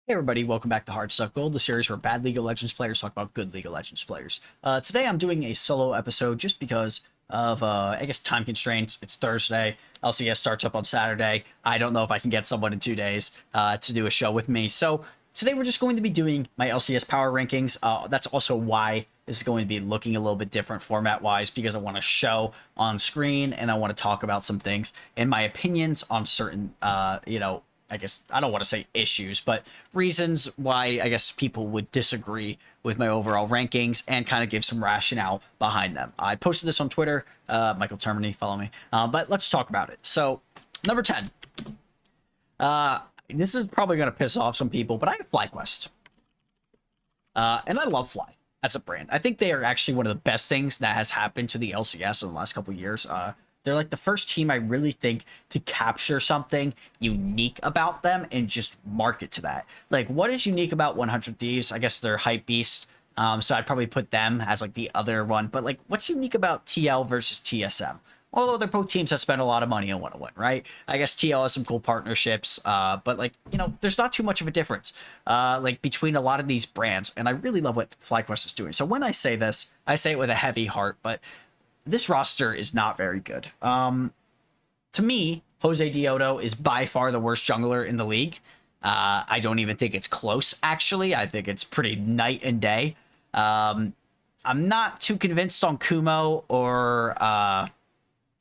Hey everybody, welcome back to Hardstuck Gold, the series where bad League of Legends players talk about good League of Legends players. Today I'm doing a solo episode just because of, I guess, time constraints. It's Thursday, LCS starts up on Saturday. I don't know if I can get someone in 2 days to do a show with me. So today we're just going to be doing my LCS power rankings. That's also why this is going to be looking a little bit different format-wise, because I want to show on screen and I want to talk about some things and my opinions on certain, I guess I don't want to say issues, but reasons why I guess people would disagree with my overall rankings and kind of give some rationale behind them. I posted this on Twitter. Michael Termini, follow me. But let's talk about it. So, number 10. This is probably going to piss off some people, but I have Flyquest. And I love Fly as a brand. I think they are actually one of the best things that has happened to the LCS in the last couple of years. They're like the first team I really think to capture something unique about them and just market to that. Like, what is unique about 100 Thieves? I guess they're hype beast. So I'd probably put them as like the other one. But like, what's unique about TL versus TSM? Although they're both teams that spend a lot of money on 101, right? I guess TL has some cool partnerships, but like, there's not too much of a difference like between a lot of these brands. And I really love what Flyquest is doing. So when I say this, I say it with a heavy heart, but this roster is not very good. To me, Jose Diodo is by far the worst jungler in the league. I don't even think it's close, actually. I think it's pretty night and day. I'm not too convinced on Kumo or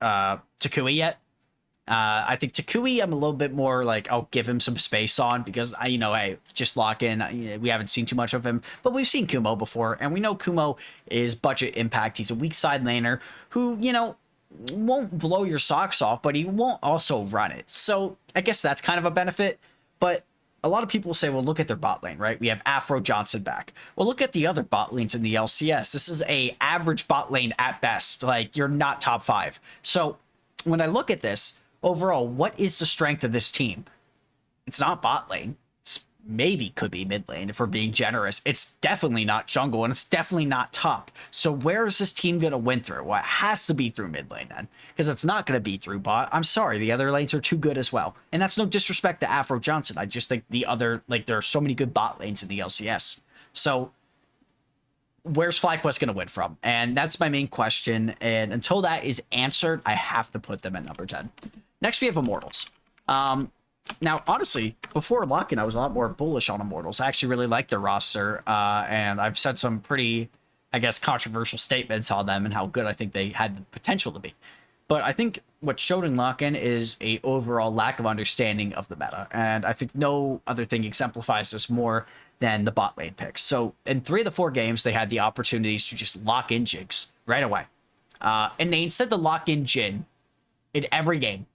Takui yet. I think Takui, I'm a little bit more like, I'll give him some space on because hey, just lock in. We haven't seen too much of him, but we've seen Kumo before, and we know Kumo is budget impact. He's a weak side laner who, won't blow your socks off, but he won't also run it. So I guess that's kind of a benefit. But a lot of people say, well, look at their bot lane, right? We have Afro Johnson back. Well, look at the other bot lanes in the LCS. This is a average bot lane at best. Like, you're not top 5. So when I look at this, overall, what is the strength of this team? It's not bot lane. It's maybe could be mid lane if we're being generous. It's definitely not jungle, and it's definitely not top. So where is this team going to win through? Well, it has to be through mid lane then, because it's not going to be through bot. I'm sorry, the other lanes are too good as well. And that's no disrespect to Afro Johnson. I just think the other, like, there are so many good bot lanes in the LCS. So where's Flyquest going to win from? And that's my main question. And until that is answered, I have to put them at number 10. Next, we have Immortals. Now, honestly, before lock-in, I was a lot more bullish on Immortals. I actually really like their roster, and I've said some pretty, I guess, controversial statements on them and how good I think they had the potential to be. But I think what showed in lock-in is a overall lack of understanding of the meta, and I think no other thing exemplifies this more than the bot lane picks. So in 3 of the 4 games, they had the opportunities to just lock in Jinx right away. And they instead to lock in Jhin in every game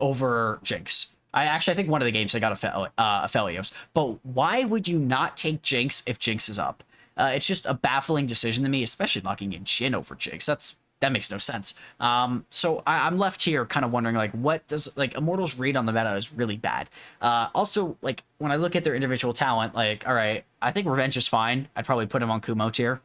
over Jinx. I think one of the games they got Aphelios. But why would you not take Jinx if Jinx is up? It's just a baffling decision to me, especially locking in Jhin over Jinx. That makes no sense. So I'm left here kind of wondering, like, what does, like, Immortals' read on the meta is really bad. Also, like, when I look at their individual talent, like, all right, I think Revenge is fine. I'd probably put him on Kumo tier.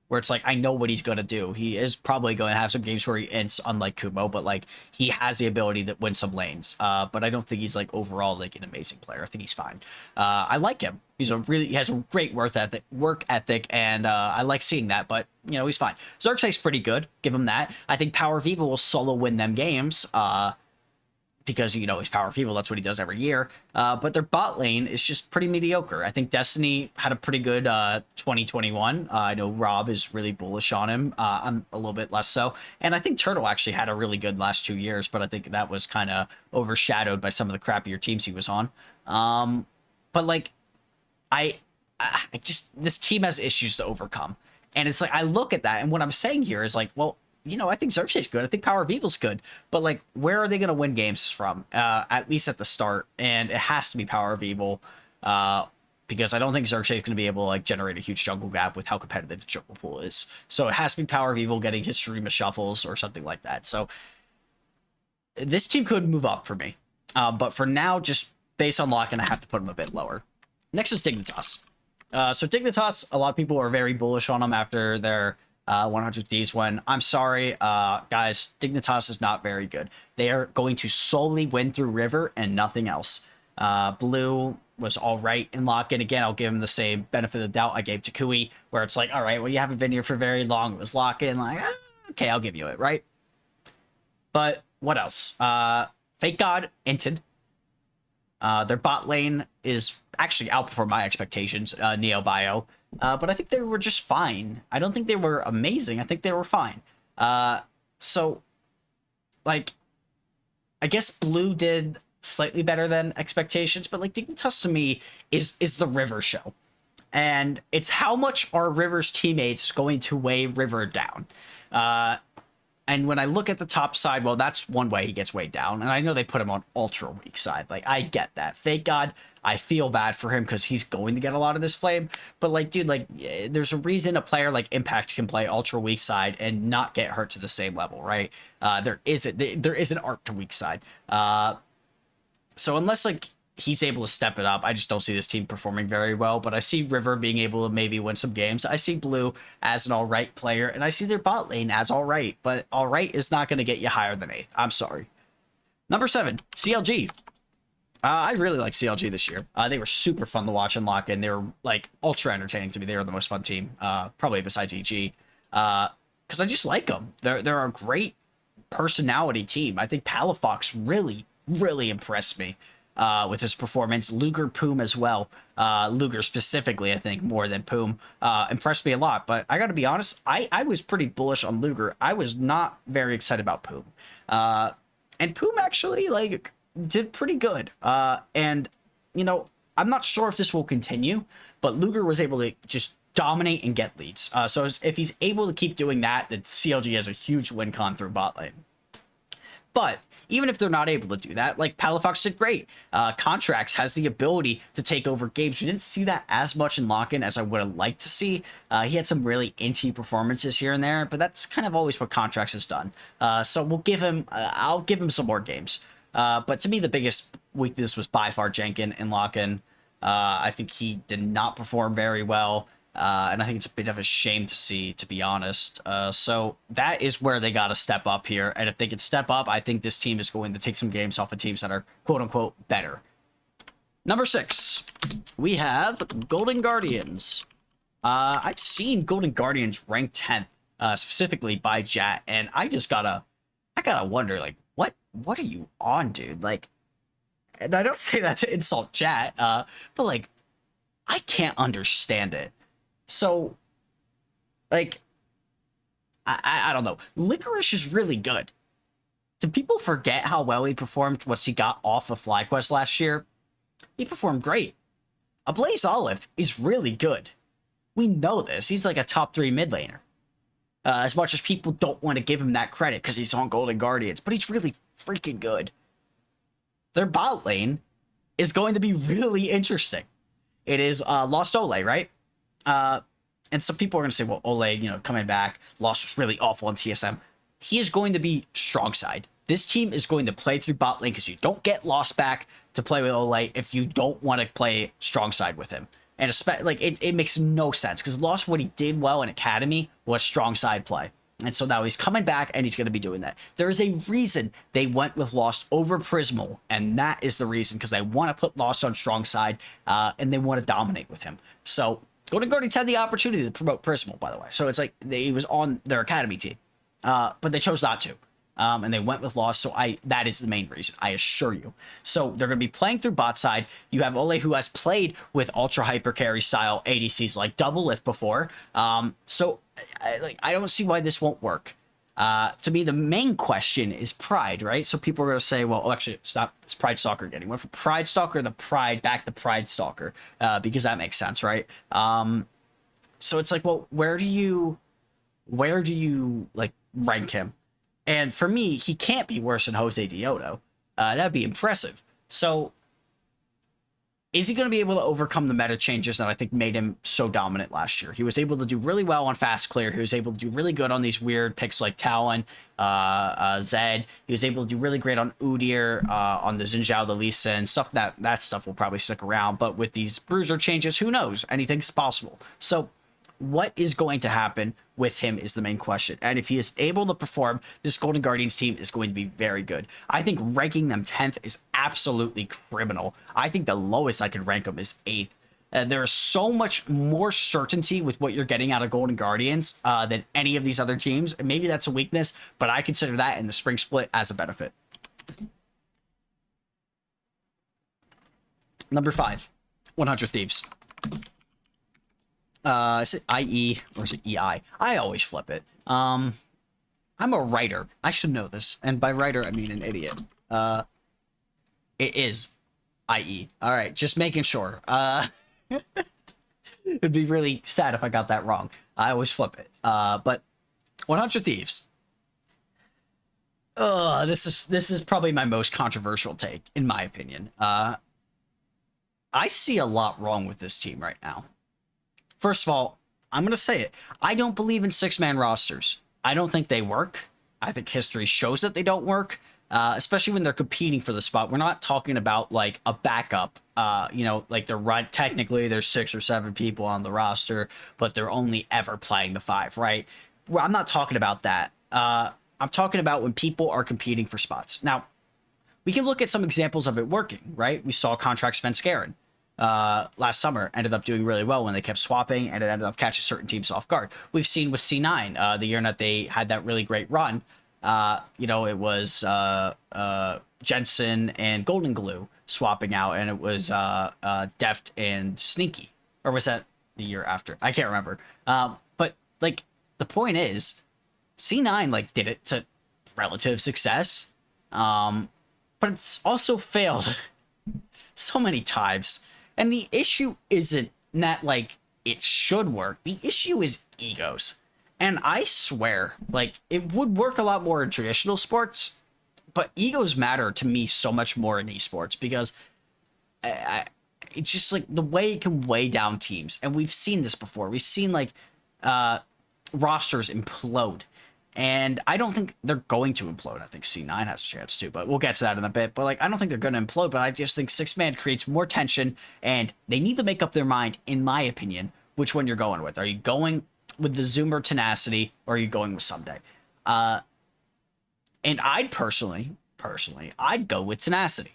Where it's like, I know what he's going to do. He is probably going to have some games where he ints, unlike Kumo, but like, he has the ability to win some lanes. But I don't think he's like overall like an amazing player. I think he's fine. I like him. He has a great work ethic, and I like seeing that, but he's fine. Xerxes pretty good. Give him that. I think Power Viva will solo win them games. Because, he's Power Feeble, that's what he does every year. But their bot lane is just pretty mediocre. I think Destiny had a pretty good 2021. I know Rob is really bullish on him. I'm a little bit less so. And I think Turtle actually had a really good last 2 years, but I think that was kind of overshadowed by some of the crappier teams he was on. But, like, I just, this team has issues to overcome. And it's like, I look at that, and what I'm saying here is like, well, I think Xerxes is good. I think Power of Evil's good. But, like, where are they going to win games from? At least at the start. And it has to be Power of Evil. Because I don't think Xerxes is going to be able to, like, generate a huge jungle gap with how competitive the jungle pool is. So it has to be Power of Evil getting his stream of shuffles or something like that. So this team could move up for me. But for now, just based on lock-in, I have to put them a bit lower. Next is Dignitas. So Dignitas, a lot of people are very bullish on them after their 100 Thieves win. I'm sorry, guys. Dignitas is not very good. They are going to solely win through River and nothing else. Blue was all right in lock-in. Again, I'll give him the same benefit of the doubt I gave to Kui, where it's like, all right, well, you haven't been here for very long. It was lock-in. Like, okay, I'll give you it, right? But what else? Fake God, Inted. Their bot lane is actually outperformed my expectations, Neo Bio. But I think they were just fine. I don't think they were amazing. I think they were fine. So, like, I guess Blue did slightly better than expectations, but like Dignitas to me is the River show. And it's how much are River's teammates going to weigh River down. And when I look at the top side, well, that's one way he gets weighed down. And I know they put him on ultra weak side. Like, I get that. Fake God, I feel bad for him because he's going to get a lot of this flame. But, like, dude, like, there's a reason a player like Impact can play ultra weak side and not get hurt to the same level, right? There is an art to weak side. So unless, like, he's able to step it up, I just don't see this team performing very well. But I see River being able to maybe win some games. I see Blue as an all-right player, and I see their bot lane as all-right. But all-right is not going to get you higher than 8th. I'm sorry. Number 7, CLG. I really like CLG this year. They were super fun to watch and lock in. They were, like, ultra entertaining to me. They were the most fun team, probably besides EG. Because I just like them. They're a great personality team. I think Palafox really impressed me with his performance. Luger, Poom as well. Luger specifically, I think, more than Poom. Impressed me a lot. But I got to be honest, I was pretty bullish on Luger. I was not very excited about Poom. And Poom actually, like, did pretty good. And, you know, I'm not sure if this will continue, but Luger was able to just dominate and get leads. So if he's able to keep doing that, then CLG has a huge win con through bot lane. But even if they're not able to do that, like, Palafox did great. Contracts has the ability to take over games. We didn't see that as much in lock-in as I would have liked to see. He had some really inty performances here and there, but that's kind of always what Contracts has done. So we'll give him, I'll give him some more games. But to me, the biggest weakness was by far Jenkin in lock-in. I think he did not perform very well. And I think it's a bit of a shame to see, to be honest. So that is where they got to step up here. And if they can step up, I think this team is going to take some games off of teams that are quote-unquote better. Number 6, we have Golden Guardians. I've seen Golden Guardians ranked 10th, specifically by Jat, and I gotta wonder, like, what are you on, dude? Like, and I don't say that to insult Jat, but, like, I can't understand it. So, like, I don't know. Licorice is really good. Do people forget how well he performed once he got off of Flyquest last year? He performed great. Ablaze Olive is really good. We know this. He's like a top 3 mid laner. As much as people don't want to give him that credit because he's on Golden Guardians, but he's really freaking good. Their bot lane is going to be really interesting. It is Lost Ole, right? And some people are going to say, well, Ole, you know, coming back, Lost was really awful on TSM. He is going to be strong side. This team is going to play through bot lane because you don't get Lost back to play with Ole if you don't want to play strong side with him. And especially, like, it makes no sense because Lost, what he did well in Academy was strong side play. And so now he's coming back and he's going to be doing that. There is a reason they went with Lost over Prismal, and that is the reason, because they want to put Lost on strong side and they want to dominate with him. So Golden Guardians had the opportunity to promote Prismal, by the way. So it's like he was on their Academy team, but they chose not to. And they went with Lost, so that is the main reason, I assure you. So they're going to be playing through bot side. You have Ole, who has played with ultra hyper carry style ADCs like Double Lift before. So I don't see why this won't work. To me, the main question is Pride, right? So people are going to say, well, actually, stop. It's Pride Stalker again. He went from Pride Stalker to Pride, back to Pride Stalker, because that makes sense, right? So it's like, well, where do you like rank him? And for me, he can't be worse than Jose Dioto. That'd be impressive. So, is he going to be able to overcome the meta changes that I think made him so dominant last year? He was able to do really well on fast clear. He was able to do really good on these weird picks like Talon, Zed. He was able to do really great on Udyr, on the Xin Zhao, the Lee Sin, stuff that stuff will probably stick around. But with these bruiser changes, who knows? Anything's possible. So, what is going to happen with him is the main question. And if he is able to perform, this Golden Guardians team is going to be very good. I think ranking them 10th is absolutely criminal. I think the lowest I could rank them is 8th. There is so much more certainty with what you're getting out of Golden Guardians than any of these other teams. And maybe that's a weakness, but I consider that in the spring split as a benefit. Number 5, 100 Thieves. Is it IE or is it EI? I always flip it. I'm a writer. I should know this. And by writer, I mean an idiot. It is IE. All right, just making sure. It'd be really sad if I got that wrong. I always flip it. But 100 Thieves. This is probably my most controversial take, in my opinion. I see a lot wrong with this team right now. First of all, I'm going to say it. I don't believe in 6-man rosters. I don't think they work. I think history shows that they don't work, especially when they're competing for the spot. We're not talking about like a backup. Like technically there's 6 or 7 people on the roster, but they're only ever playing the 5, right? Well, I'm not talking about that. I'm talking about when people are competing for spots. Now, we can look at some examples of it working, right? We saw Contracts Svenskeren last summer ended up doing really well when they kept swapping, and it ended up catching certain teams off guard. We've seen with C9 the year that they had that really great run. It was Jensen and Golden Glue swapping out, and it was Deft and Sneaky, or was that the year after? I can't remember. But like the point is, C9 like did it to relative success, but it's also failed so many times. And the issue isn't that, like, it should work. The issue is egos. And I swear, like, it would work a lot more in traditional sports, but egos matter to me so much more in esports because it's just, like, the way it can weigh down teams. And we've seen this before. We've seen, like, rosters implode. And I don't think they're going to implode. I think C9 has a chance to, but we'll get to that in a bit. But, like, I don't think they're going to implode, but I just think 6-man creates more tension, and they need to make up their mind, in my opinion, which one you're going with. Are you going with the Zoomer Tenacity, or are you going with Someday? And I'd personally, I'd go with Tenacity.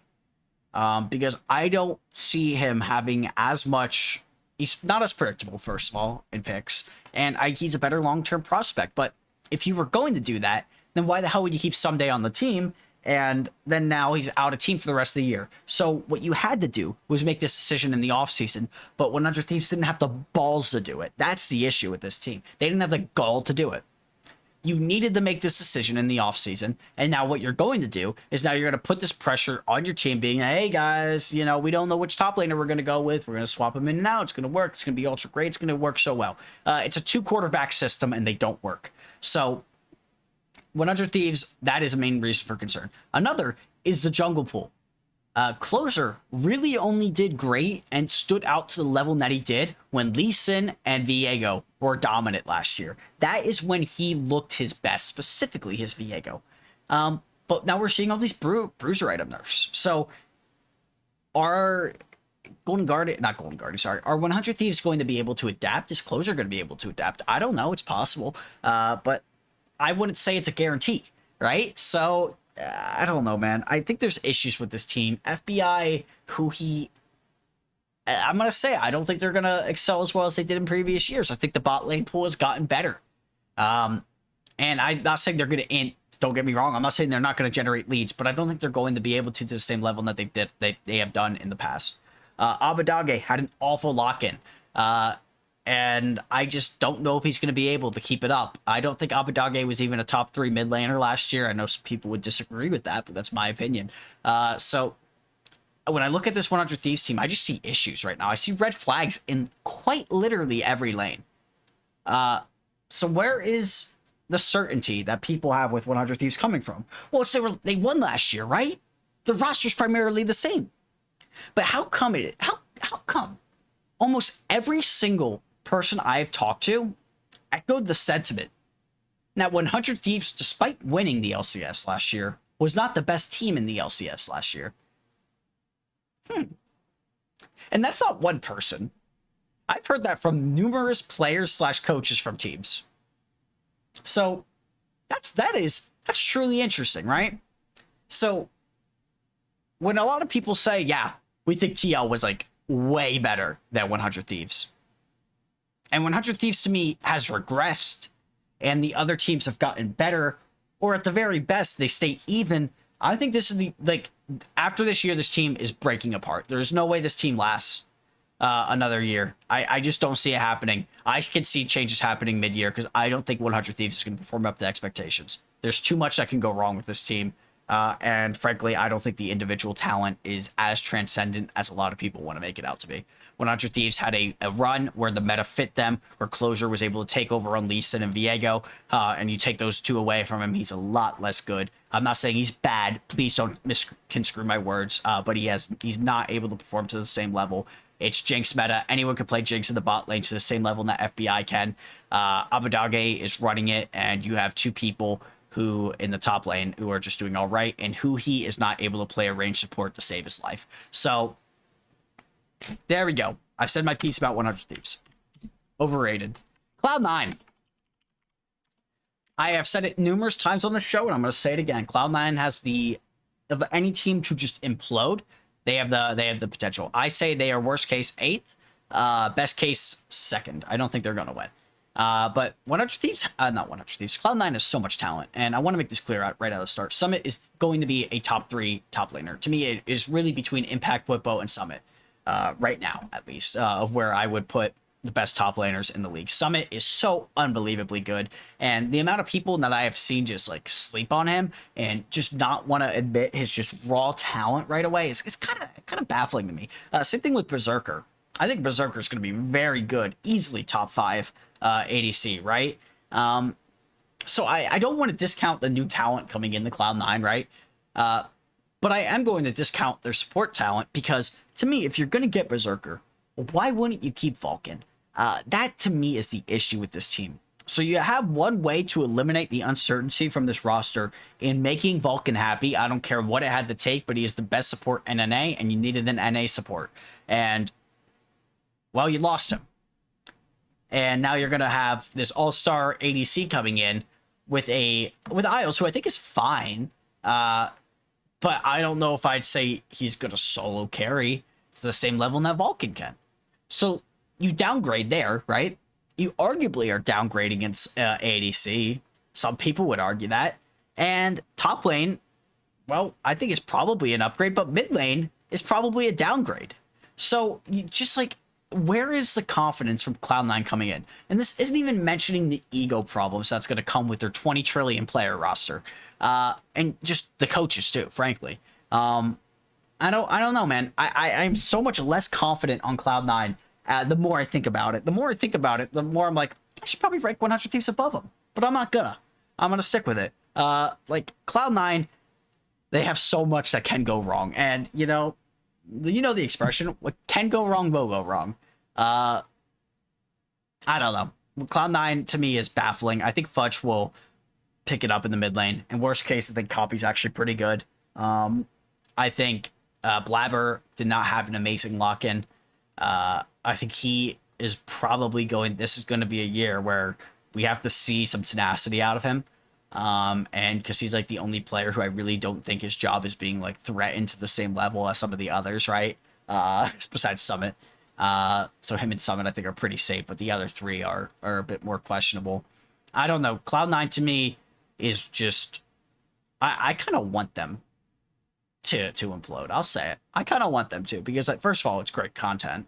Because I don't see him having as much... He's not as predictable, first of all, in picks, and he's a better long-term prospect, but if you were going to do that, then why the hell would you keep Someday on the team? And then now he's out of team for the rest of the year. So what you had to do was make this decision in the offseason, but 100 Thieves didn't have the balls to do it. That's the issue with this team. They didn't have the gall to do it. You needed to make this decision in the offseason, and now what you're going to do is now you're going to put this pressure on your team being, hey guys, we don't know which top laner we're going to go with. We're going to swap them in and out. It's going to work. It's going to be ultra great. It's going to work so well. It's a 2-quarterback system, and they don't work. So 100 Thieves, that is a main reason for concern. Another is the jungle pool. Closer really only did great and stood out to the level that he did when Lee Sin and Viego were dominant last year. That is when he looked his best, specifically his Viego. But now we're seeing all these bruiser item nerfs. So are are 100 Thieves going to be able to adapt? Is Closer going to be able to adapt? I don't know. It's possible. But I wouldn't say it's a guarantee, right? So I don't know, man. I think there's issues with this team. FBI, I'm going to say, I don't think they're going to excel as well as they did in previous years. I think the bot lane pool has gotten better. And I'm not saying they're going to, don't get me wrong, I'm not saying they're not going to generate leads, but I don't think they're going to be able to the same level that they have done in the past. Abadage had an awful lock-in. And I just don't know if he's going to be able to keep it up. I don't think Abadage was even a top 3 mid laner last year. I know some people would disagree with that, but that's my opinion. So when I look at this 100 Thieves team, I just see issues right now. I see red flags in quite literally every lane. So where is the certainty that people have with 100 Thieves coming from? Well, they won last year, right? The roster's primarily the same. But how come almost every single person I've talked to echoed the sentiment that 100 Thieves, despite winning the LCS last year, was not the best team in the LCS last year? And that's not one person. I've I've heard that from numerous players slash coaches from teams. So that's truly interesting, right? So when a lot of people say, yeah, we think TL was like way better than 100 Thieves. And 100 Thieves to me has regressed, and the other teams have gotten better, or at the very best, they stay even. I think this is after this year, this team is breaking apart. There's no way this team lasts another year. I just don't see it happening. I can see changes happening mid-year because I don't think 100 Thieves is going to perform up to expectations. There's too much that can go wrong with this team. And frankly, I don't think the individual talent is as transcendent as a lot of people want to make it out to be. 100 Thieves had a run where the meta fit them, where Closure was able to take over on Lee Sin and Viego, and you take those two away from him, he's a lot less good. I'm not saying he's bad. Please don't misconstrue my words, but he's not able to perform to the same level. It's Jinx meta. Anyone can play Jinx in the bot lane to the same level that FBI can. Abadage is running it, and you have two people who in the top lane who are just doing all right, and who he is not able to play a range support to save his life. So there we go. I've said my piece about 100 Thieves. Overrated. Cloud9. I have said it numerous times on the show, and I'm going to say it again. Cloud9 has of any team to just implode. They have the potential. I say they are worst case 8th, best case 2nd. I don't think they're going to win. But 100 Thieves, not 100 Thieves. Cloud9 has so much talent, and I want to make this clear right out of the start. Summit is going to be a top 3 top laner. To me, it is really between Impact, Bwipo, and Summit. Right now, at least, of where I would put the best top laners in the league. Summit is so unbelievably good, and the amount of people that I have seen just like sleep on him and just not want to admit his just raw talent right away is kind of baffling to me. Same thing with Berserker. I think Berserker is going to be very good, easily top 5 ADC, right? So I don't want to discount the new talent coming in the Cloud9, right? But I am going to discount their support talent because, to me, if you're going to get Berserker, why wouldn't you keep Vulcan? That, to me, is the issue with this team. So you have one way to eliminate the uncertainty from this roster in making Vulcan happy. I don't care what it had to take, but he is the best support in NA, and you needed an NA support. And, well, you lost him. And now you're going to have this all-star ADC coming in with Isles, who I think is fine. But I don't know if I'd say he's going to solo carry to the same level that Vulcan can. So you downgrade there, right? You arguably are downgrading against ADC. Some people would argue that. And top lane, well, I think it's probably an upgrade, but mid lane is probably a downgrade. So you just like, where is the confidence from Cloud9 coming in? And this isn't even mentioning the ego problems that's going to come with their 20 trillion player roster. And just the coaches too, frankly. I don't know, man. I'm so much less confident on Cloud9. The more I think about it, the more I'm like, I should probably rank 100 Thieves above them, but I'm not gonna. I'm gonna stick with it. Like Cloud9, they have so much that can go wrong, and you know the expression, what can go wrong will go wrong. I don't know. Cloud9 to me is baffling. I think Fudge will pick it up in the mid lane. In worst case, I think Copy's actually pretty good. I think Blabber did not have an amazing lock-in. I think he is probably this is going to be a year where we have to see some tenacity out of him. And because he's like the only player who I really don't think his job is being like threatened to the same level as some of the others, right? Besides Summit. So him and Summit I think are pretty safe, but the other 3 are a bit more questionable. I don't know. Cloud9 to me is just, I kind of want them to implode. I'll say it. I kind of want them to, because like, first of all, it's great content.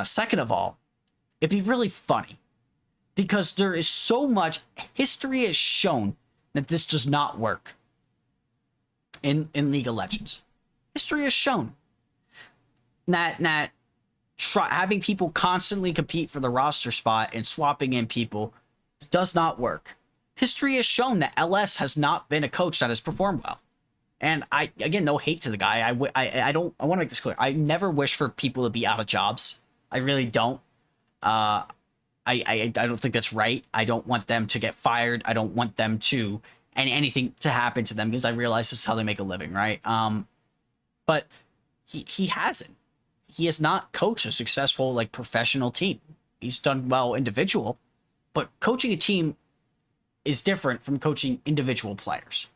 Second of all, it'd be really funny because there is so much history has shown that this does not work in League of Legends. History has shown that having people constantly compete for the roster spot and swapping in people does not work. History has shown that LS has not been a coach that has performed well. And again, no hate to the guy. I want to make this clear. I never wish for people to be out of jobs. I really don't. I don't think that's right. I don't want them to get fired. I don't want them to, anything to happen to them, because I realize this is how they make a living, right? But he hasn't. he has not coached a successful, like, professional team. He's done well individual, but coaching a team is different from coaching individual players.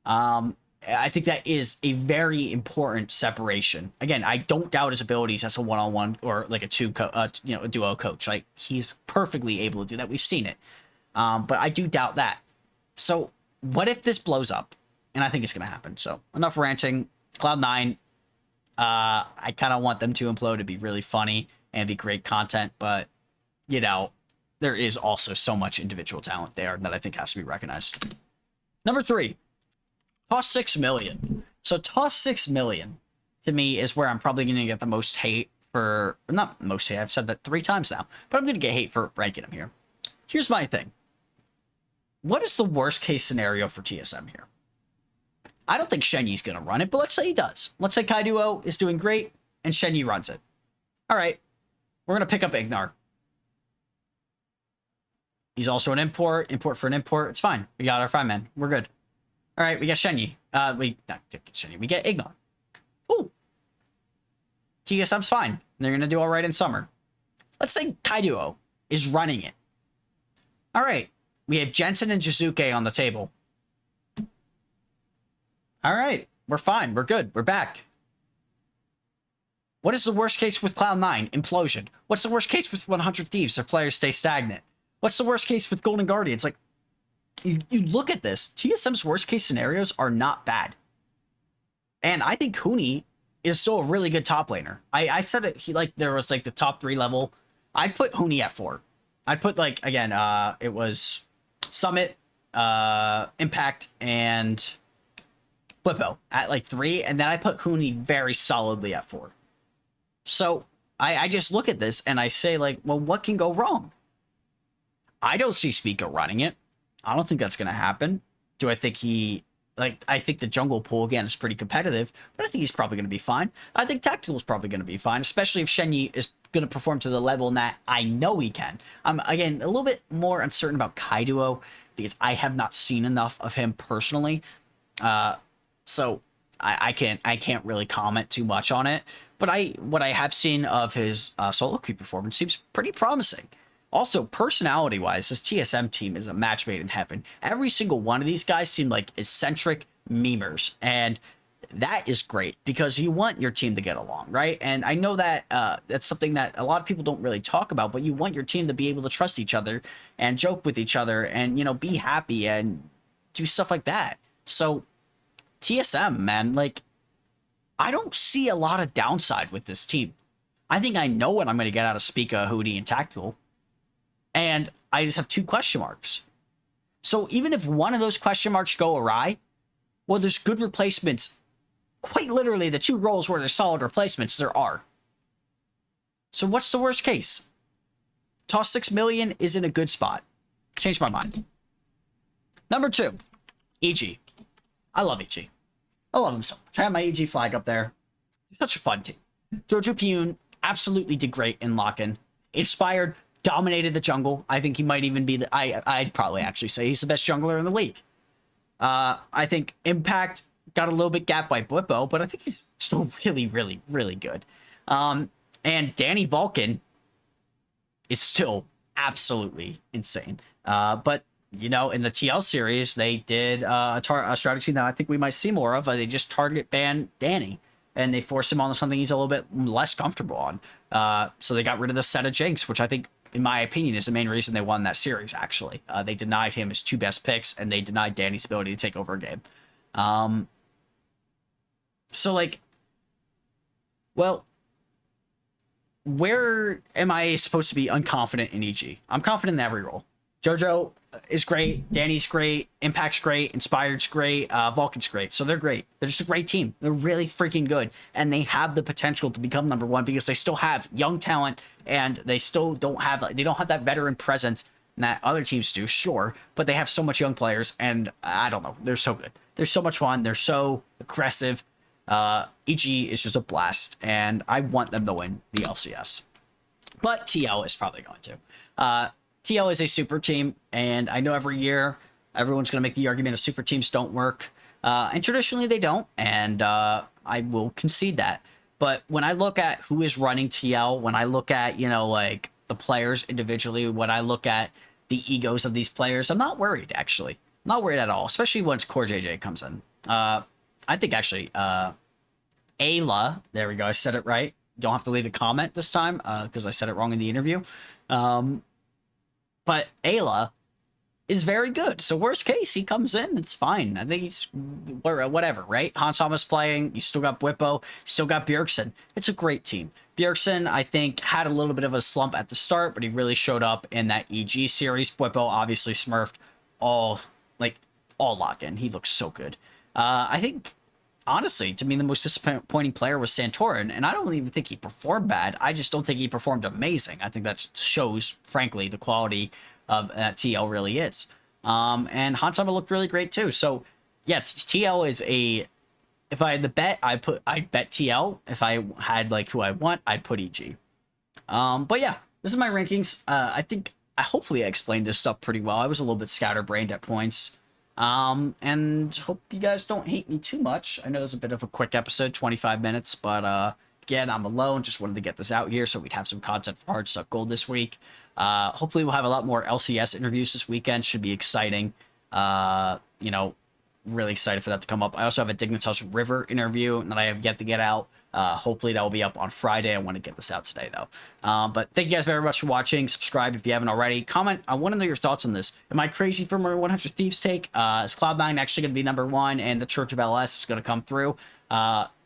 I think that is a very important separation. Again, I don't doubt his abilities as a one-on-one or like a a duo coach. Like, he's perfectly able to do that. We've seen it. But I do doubt that. So what if this blows up? And I think it's going to happen. So enough ranting. Cloud9, I kind of want them to implode. It'd be really funny and be great content. But, you know, there is also so much individual talent there that I think has to be recognized. Number 3. Toss 6 million. So toss 6 million to me is where I'm probably going to get the most hate for, not most hate, I've said that 3 times now, but I'm going to get hate for ranking him here. Here's my thing. What is the worst case scenario for TSM here? I don't think Shenyi's going to run it, but let's say he does. Let's say Kaiduo is doing great and Shenyi runs it. All right, we're going to pick up Ignar. He's also an import for an import. It's fine. We got our 5-man. We're good. All right, we got Shenyi. We get Ignar. Ooh. TSM's fine. They're going to do all right in summer. Let's say Kaiduo is running it. All right, we have Jensen and Jizuke on the table. All right, we're fine. We're good. We're back. What is the worst case with Cloud9? Implosion. What's the worst case with 100 Thieves? Their players stay stagnant. What's the worst case with Golden Guardians? Like, you look at this, TSM's worst case scenarios are not bad. And I think Huni is still a really good top laner. I said it, there was like the top 3 level. I'd put Huni at 4. I'd put, like, again, it was Summit, Impact, and Blippo at like 3, and then I put Huni very solidly at 4. So I just look at this and I say, like, well, what can go wrong? I don't see Spica running it. I don't think that's going to happen. Do I think I think the jungle pool, again, is pretty competitive, but I think he's probably going to be fine. I think Tactical is probably going to be fine, especially if Shenyi is going to perform to the level that I know he can. I'm, again, a little bit more uncertain about Kaiduo because I have not seen enough of him personally. So I can't really comment too much on it. But what I have seen of his solo queue performance seems pretty promising. Also, personality-wise, this TSM team is a match made in heaven. Every single one of these guys seem like eccentric memers, and that is great because you want your team to get along, right? And I know that that's something that a lot of people don't really talk about, but you want your team to be able to trust each other and joke with each other and, you know, be happy and do stuff like that. So, TSM, man, like, I don't see a lot of downside with this team. I think I know what I'm going to get out of Spica, Hootie, and Tactical. And I just have 2 question marks. So even if one of those question marks go awry, well, there's good replacements. Quite literally, the 2 roles where there's solid replacements, there are. So what's the worst case? Toss 6 million is in a good spot. Changed my mind. Number 2, EG. I love EG. I love him so much. I have my EG flag up there. Such a fun team. Jojo Pyun absolutely did great in Lock-In. Inspired, dominated the jungle. I think he might even be I'd probably actually say he's the best jungler in the league. I think Impact got a little bit gapped by Blippo, but I think he's still really, really, really good. And Danny Vulcan is still absolutely insane. But, you know, in the TL series, they did a strategy that I think we might see more of. They just target ban Danny, and they force him on something he's a little bit less comfortable on. So they got rid of the set of Jinx, which I think, in my opinion, is the main reason they won that series, actually. They denied him his 2 best picks, and they denied Danny's ability to take over a game. So, like, well, where am I supposed to be unconfident in EG? I'm confident in every role. Jojo is great. Danny's great. Impact's great. Inspired's great. Vulcan's great. So they're great. They're just a great team. They're really freaking good. And they have the potential to become number 1 because they still have young talent and they still don't have, like, they don't have that veteran presence that other teams do, sure. But they have so much young players and I don't know. They're so good. They're so much fun. They're so aggressive. EG is just a blast and I want them to win the LCS. But TL is probably going to. TL is a super team, and I know every year everyone's going to make the argument of super teams don't work, and traditionally they don't, and I will concede that. But when I look at who is running TL, when I look at, you know, like the players individually, when I look at the egos of these players, I'm not worried, actually. I'm not worried at all, especially once Core JJ comes in. I think, actually, Ayla, there we go, I said it right. Don't have to leave a comment this time, because I said it wrong in the interview. But Ayla is very good. So worst case, he comes in, it's fine. I think he's whatever, right? Hans Thomas playing, you still got Bwipo, you still got Bjergsen. It's a great team. Bjergsen, I think, had a little bit of a slump at the start, but he really showed up in that EG series. Bwipo obviously smurfed all lock-in. He looks so good. I think, honestly, to me, the most disappointing player was Santorin, and I don't even think he performed bad. I just don't think he performed amazing. I think that shows, frankly, the quality of that TL really is. And Hansama looked really great too. So yeah, TL is a, if I had the bet, I'd bet TL. If I had like who I want, I'd put EG. But yeah, this is my rankings. Hopefully I explained this stuff pretty well. I was a little bit scatterbrained at points. And hope you guys don't hate me too much. I know it was a bit of a quick episode, 25 minutes, but again, I'm alone. Just wanted to get this out here so we'd have some content for Hardstuck Gold this week. Hopefully we'll have a lot more LCS interviews this weekend. Should be exciting. You know, really excited for that to come up. I also have a Dignitas River interview that I have yet to get out. Hopefully that will be up on Friday. I want to get this out today, though. But thank you guys very much for watching. Subscribe if you haven't already. Comment. I want to know your thoughts on this. Am I crazy for my 100 Thieves take? Is Cloud9 actually going to be #1 and the Church of LS is going to come through?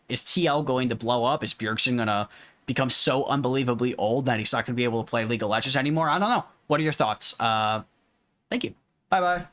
Is TL going to blow up? Is Bjergsen going to become so unbelievably old that he's not going to be able to play League of Legends anymore? I don't know. What are your thoughts? Thank you. Bye-bye.